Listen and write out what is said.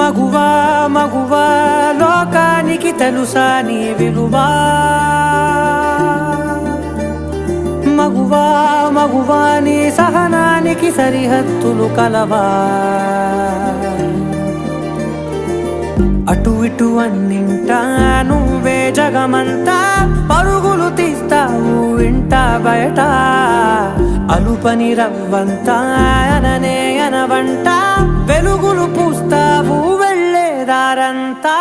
మగువా మగువా లోకానికి తెలుసా నీ విలువా మగువా మగువా నీ సహనానికి సరిహద్దులు కలవా అటు ఇటు అన్నింటా నువ్వే జగమంతా పరుగులు తీస్తావు ఇంట బయట అలుపని రవ్వంతా అననే అనవంట వెలుగులు పూస్తావు వెళ్ళేదారంతా